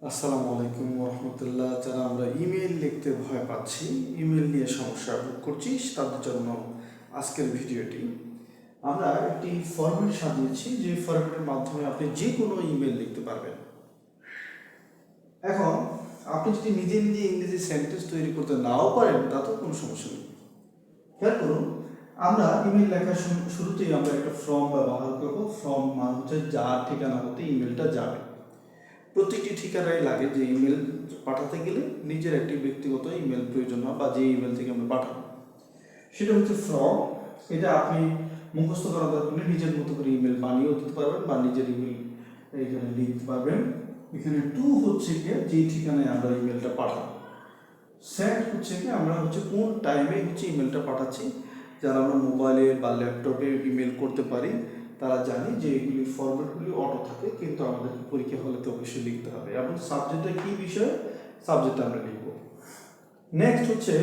আসসালামু আলাইকুম রহমতুল্লাহ। যারা আমরা ইমেল লিখতে ভয় পাচ্ছি, ইমেল নিয়ে সমস্যা ভোগ করছি, তাদের জন্য আজকের ভিডিওটি। আমরা একটি ফরম্যাট সাজিয়েছি, যে ফরম্যাটের মাধ্যমে আপনি যে কোনো ইমেল লিখতে পারবেন। এখন আপনি যদি নিজে নিজে ইংরেজি সেন্টেন্স তৈরি করতে নাও পারেন, তাতেও কোনো সমস্যা নেই। খেয়াল করুন, আমরা ইমেল লেখার শুরুতেই আমরা একটা ফর্ম ব্যবহার করবো। ফর্ম মানে হচ্ছে যার ঠিকানা হতে ইমেলটা যাবে। প্রত্যেকটি ঠিকানায় লাগে যে ইমেল পাঠাতে গেলে নিজের একটি ব্যক্তিগত ইমেল প্রয়োজন হয়, বা যে ইমেল থেকে আমরা পাঠাবো সেটা হচ্ছে ফর্ম। এটা আপনি মুখস্থ করার দরকার নেই, নিজের মতো করে ইমেল বানিয়েও দিতে পারবেন বা নিজের ইমেল এইখানে লিখতে পারবেন। এখানে টু হচ্ছে গিয়ে যে ঠিকানায় আমরা ইমেলটা পাঠাবো। সেন্ড হচ্ছে কি আমরা কোন টাইমে ইমেলটা পাঠাচ্ছি। যারা আমরা মোবাইলে বা ল্যাপটপে ইমেল করতে পারি তারা জানি যে এগুলি ফরম্যাটগুলি অটো থাকে, কিন্তু আমাদেরকে পরীক্ষা হলে তো অবশ্যই লিখতে হবে। এবং সাবজেক্টটা কী বিষয়, সাবজেক্টটা আমরা লিখব। নেক্সট হচ্ছে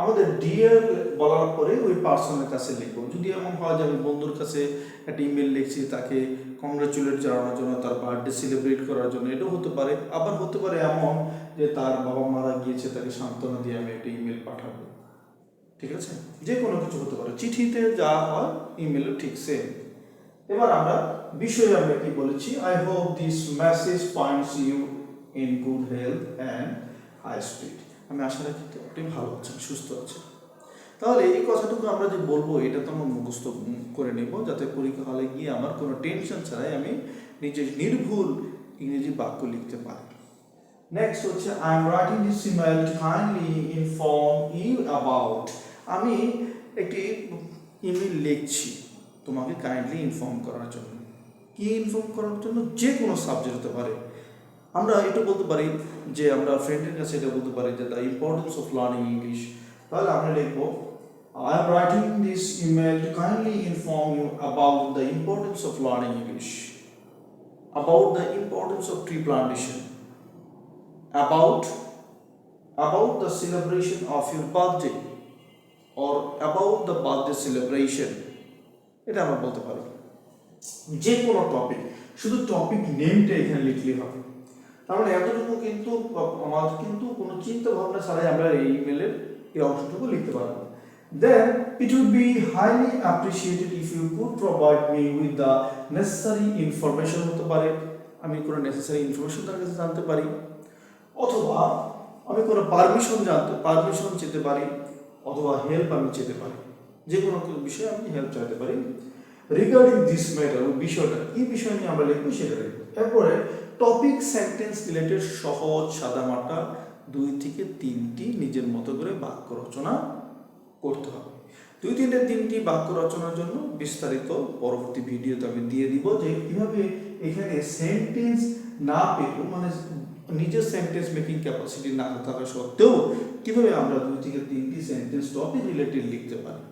আমাদের ডিয়ার বলার পরে ওই পার্সনের কাছে লিখব। যদি এমন হয় যে আমি বন্ধুর কাছে একটা ইমেল লিখছি তাকে কংগ্রাচুলেট জানানোর জন্য, তার বার্থডে সেলিব্রেট করার জন্য, এটাও হতে পারে। আবার হতে পারে এমন যে তার বাবা মারা গিয়েছে, তাকে সান্ত্বনা দিয়ে আমি একটা ইমেল পাঠাবো। ঠিক আছে, যে কোনো কিছু হতে পারে। চিঠিতে যা হয় ইমেলও ঠিক সেম। এবার আমরা বিষয়ে আমরা কি বলেছি, I hope this message finds you in good health and high speed. আমি আশা রাখি আপনি ভালো আছেন, সুস্থ আছেন। তাহলে এই কথাটুকু আমরা যে বলবো এটা তো আমরা মুখস্থ করে নেব, যাতে পরীক্ষা হলে গিয়ে আমার কোনো টেনশন ছাড়াই আমি নিজের নির্ভুল ইংরেজি বাক্য লিখতে পারি। নেক্সট হচ্ছে I am writing this email to kindly inform you about. আমি একটি ইমেল লিখছি তোমাকে কাইন্ডলি ইনফর্ম করার জন্য। কি ইনফর্ম করার জন্য? যে কোনো সাবজেক্ট হতে পারে। আমরা এটা বলতে পারি যে আমরা ফ্রেন্ডের কাছে এটা বলতে পারি যে the importance of learning English. তাহলে আমরা লিখবো I am writing this email to kindly inform you about the importance of learning English, about the importance of tree plantation, about the celebration of your birthday or about the birthday celebration। এটা আমরা বলতে পারি যে কোনো topic, শুধু topic নেমটা এখানে লিখলেই হবে। তার মানে এতটুকু কিন্তু আমাদের কিন্তু কোনো চিন্তা ভাবনা ছাড়াই আমরা এই ইমেলের এই অংশটুকু লিখতে পারবো। Then it would be highly appreciated if you could provide me with the necessary information। হতে পারে আমি কোনো নেসেসারি ইনফরমেশন তার কাছে জানতে পারি, অথবা আমি কোনো পারমিশন চেতে পারি, অথবা হেল্প আমি চেতে পারি। যে কোনো বিষয়ে আমি হেল্প চাইতে পারি। রিগার্ডিং দিস ম্যাটার, ওই বিষয়টা কি বিষয় নিয়ে আমরা লিখবো সেটা লিখবো। এরপরে টপিক সেন্টেন্স রিলেটেড সহজ সাদামাটা 2 থেকে 3টি নিজের মতো করে বাক্য রচনা করতে হবে। 2-3টি বাক্য রচনার জন্য বিস্তারিত পরবর্তী ভিডিওতে আমি দিয়ে দিব, যে কিভাবে এখানে সেন্টেন্স না পেলেও, মানে নিজের সেন্টেন্স মেকিং ক্যাপাসিটি না থাকা সত্ত্বেও কিভাবে আমরা 2 থেকে 3টি সেন্টেন্স টপিক রিলেটেড লিখতে পারি।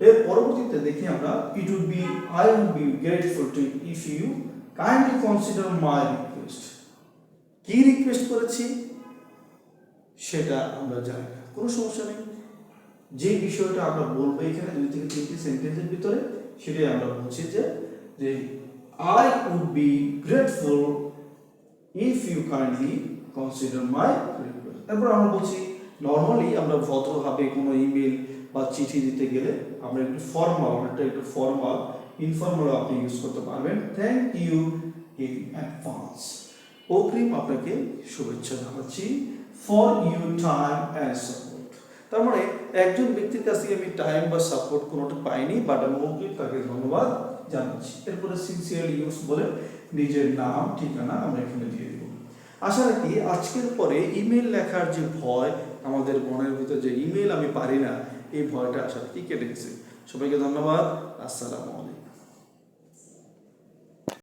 এর পরবর্তীতে দেখি আমরা I would be grateful to if you kindly consider my request. কি রিকোয়েস্ট করেছি সেটা আমরা জানি না, কোনো সমস্যা নেই। যে বিষয়টা আমরা বলবো এখানে 2 থেকে 3টি সেন্টেন্সের ভিতরে, সেটাই আমরা বলছি যে I would be grateful if you kindly consider my request. তারপর আমরা বলছি নর্মালি আমরা ভদ্রভাবে কোনো ইমেল বা চিঠি দিতে গেলে আমরা একটু ফর্মাল ইনফর্মাল আপনি ইউজ করতে পারবেন। থ্যাংক ইউ ইন অ্যাডভান্স, অগ্রিম আপনাকে শুভেচ্ছা জানাচ্ছি for your time and support. তার মানে একজন ব্যক্তির কাছ থেকে আমি টাইম বা সাপোর্ট কোনোটা পাইনি, বাট আমি অগ্রিম তাকে ধন্যবাদ জানাচ্ছি। এরপরে সিনসিয়ারলি ইউজ বলে নিজের নাম ঠিকানা আমরা এখানে দিয়ে দেব। আশা রাখি আজকের পরে ইমেল লেখার যে ভয় আমাদের মনের ভিতরে, যে ইমেল আমি পারি না, এই ভয়টা আশা রাখি কেটে গেছে। সবাইকে ধন্যবাদ। আসসালামু আলাইকুম।